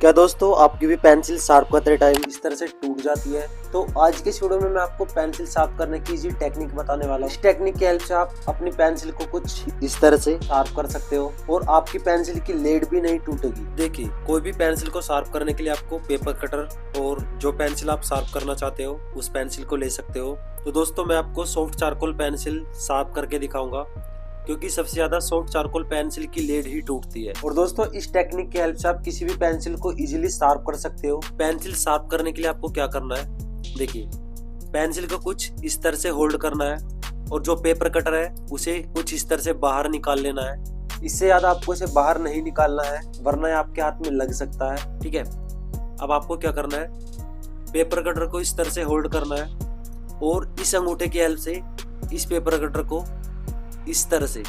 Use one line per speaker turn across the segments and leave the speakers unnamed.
क्या दोस्तों आपकी भी पेंसिल शार्प करते टाइम इस तरह से टूट जाती है? तो आज के इस वीडियो में मैं आपको पेंसिल शार्प करने की इजी टेक्निक बताने वाला हूँ। इस टेक्निक की हेल्प से आप अपनी पेंसिल को कुछ इस तरह से शार्प कर सकते हो और आपकी पेंसिल की लेड भी नहीं टूटेगी। देखिए, कोई भी पेंसिल को शार्प करने के लिए आपको पेपर कटर और जो पेंसिल आप शार्प करना चाहते हो उस पेंसिल को ले सकते हो। तो दोस्तों मैं आपको सॉफ्ट चारकोल पेंसिल शार्प करके दिखाऊंगा, क्योंकि सबसे ज्यादा सॉफ्ट चारकोल पेंसिल की लेड ही टूटती है। और दोस्तों इस टेक्निक की हेल्प से आप किसी भी पेंसिल को इजीली शार्प कर सकते हो। पेंसिल शार्प करने के लिए आपको क्या करना है, देखिए पेंसिल को कुछ इस तरह से होल्ड करना है और जो पेपर कटर है उसे कुछ इस तरह से बाहर निकाल लेना है। इससे ज्यादा आपको इसे बाहर नहीं निकालना है, वरना ये आपके हाथ में लग सकता है। ठीक है, अब आपको क्या करना है, पेपर कटर को इस तरह से होल्ड करना है और इस अंगूठे की हेल्प से इस पेपर कटर को इस तरह से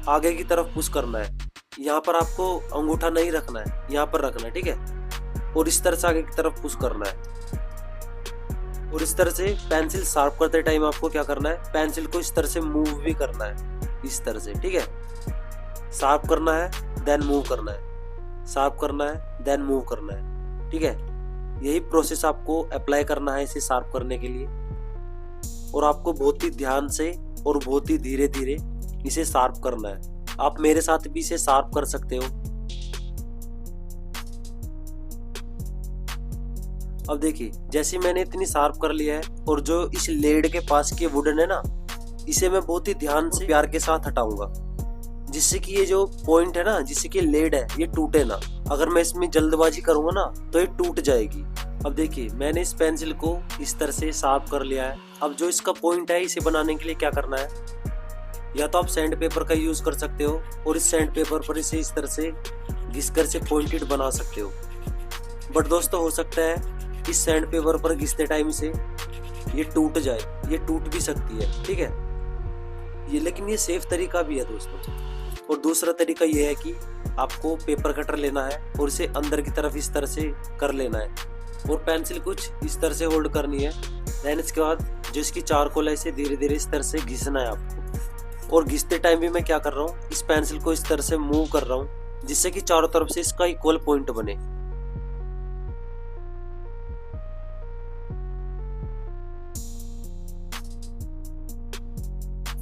आगे की तरफ पुश करना है। यहाँ पर आपको अंगूठा नहीं रखना है, यहाँ पर रखना है। ठीक है, और इस तरह से आगे की तरफ पुश करना है। और इस तरह से पेंसिल शार्प करते टाइम आपको क्या करना है, पेंसिल को इस तरह से मूव भी करना है, इस तरह से। ठीक है, शार्प करना है देन मूव करना है, शार्प करना है देन मूव करना है। ठीक है, यही प्रोसेस आपको अप्लाई करना है इसे शार्प करने के लिए। और आपको बहुत ही ध्यान से और बहुत ही धीरे धीरे इसे शार्प करना है। आप मेरे साथ भी इसे शार्प कर सकते हो। अब देखिए, जैसे मैंने इतनी शार्प कर लिया है और जो इस लेड के पास की वुडन है ना, इसे मैं बहुत ही ध्यान से प्यार के साथ हटाऊंगा, जिससे कि ये जो पॉइंट है ना, जिससे कि लेड है, ये टूटे ना। अगर मैं इसमें जल्दबाजी करूंगा ना तो ये टूट जाएगी। अब देखिए, मैंने इस पेंसिल को इस तरह से शार्प कर लिया है। अब जो इसका पॉइंट है, इसे बनाने के लिए क्या करना है, या तो आप सैंड पेपर का यूज कर सकते हो और इस सैंड पेपर पर इसे इस तरह से घिसकर से पॉइंटेड बना सकते हो। बट दोस्तों हो सकता है इस सैंड पेपर पर घिसते टाइम से ये टूट जाए, ये टूट भी सकती है। ठीक है, ये लेकिन ये सेफ तरीका भी है दोस्तों। और दूसरा तरीका ये है कि आपको पेपर कटर लेना है और इसे अंदर की तरफ इस तरह से कर लेना है और पेंसिल कुछ इस तरह से होल्ड करनी है। देन इसके बाद जो इसकी चारकोल है, इसे धीरे धीरे इस तरह से घिसना है आपको। और घिसते टाइम भी मैं क्या कर रहा हूँ, इस पेंसिल को इस तरह से मूव कर रहा हूँ, जिससे कि चारों तरफ से इसका इक्वल पॉइंट बने।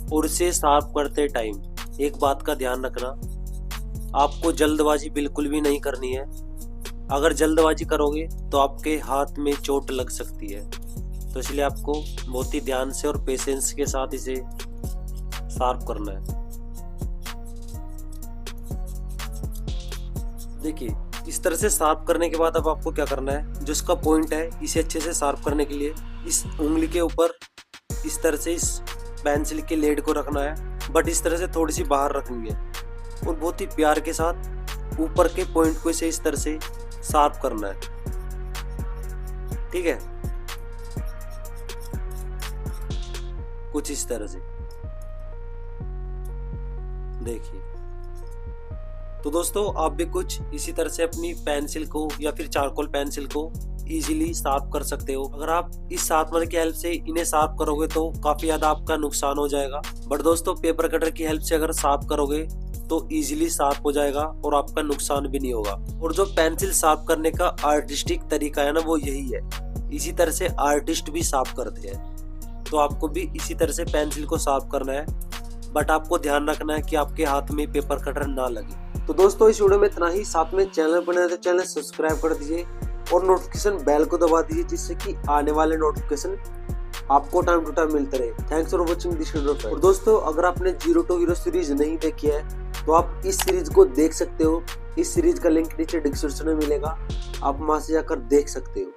और इसे शार्प करते टाइम एक बात का ध्यान रखना, आपको जल्दबाजी बिल्कुल भी नहीं करनी है। अगर जल्दबाजी करोगे तो आपके हाथ में चोट लग सकती है। तो इसलिए आपको बहुत ही ध्यान से और पेशेंस के साथ इसे शार्प करना है। देखिए, इस तरह से शार्प करने के बाद अब आपको क्या करना है, जो इसका पॉइंट है, इसे अच्छे से शार्प करने के लिए इस उंगली के ऊपर इस तरह से इस पेंसिल के लेड को रखना है, बट इस तरह से थोड़ी सी बाहर रखनी है और बहुत ही प्यार के साथ ऊपर के पॉइंट को इसे इस तरह से शार्प करना है। ठीक है, कुछ इस तरह से देखिए। तो दोस्तों आप भी कुछ इसी तरह से अपनी पेंसिल को या फिर चारकोल पेंसिल को इजीली शार्प कर सकते हो। अगर आप इस शार्पनर की हेल्प से इन्हें शार्प करोगे तो काफी ज्यादा आपका नुकसान हो जाएगा, बट दोस्तों पेपर कटर की हेल्प से अगर शार्प करोगे तो इजीली शार्प हो जाएगा और आपका नुकसान भी नहीं होगा। और जो पेंसिल शार्प करने का आर्टिस्टिक तरीका है ना, वो यही है। इसी तरह से आर्टिस्ट भी शार्प करते हैं। तो आपको भी इसी तरह से पेंसिल को शार्प करना है, बट आपको ध्यान रखना है कि आपके हाथ में पेपर कटर ना लगे। तो दोस्तों इस वीडियो में इतना ही। साथ में चैनल पर नए हैं तो चैनल सब्सक्राइब कर दीजिए और नोटिफिकेशन बेल को दबा दीजिए, जिससे कि आने वाले नोटिफिकेशन आपको टाइम टू टाइम मिलते रहे। Thanks for watching this video. और दोस्तों अगर आपने जीरो टू हीरो सीरीज नहीं देखी है तो आप इस सीरीज को देख सकते हो। इस सीरीज का लिंक नीचे डिस्क्रिप्शन में मिलेगा, आप वहां से जाकर देख सकते हो।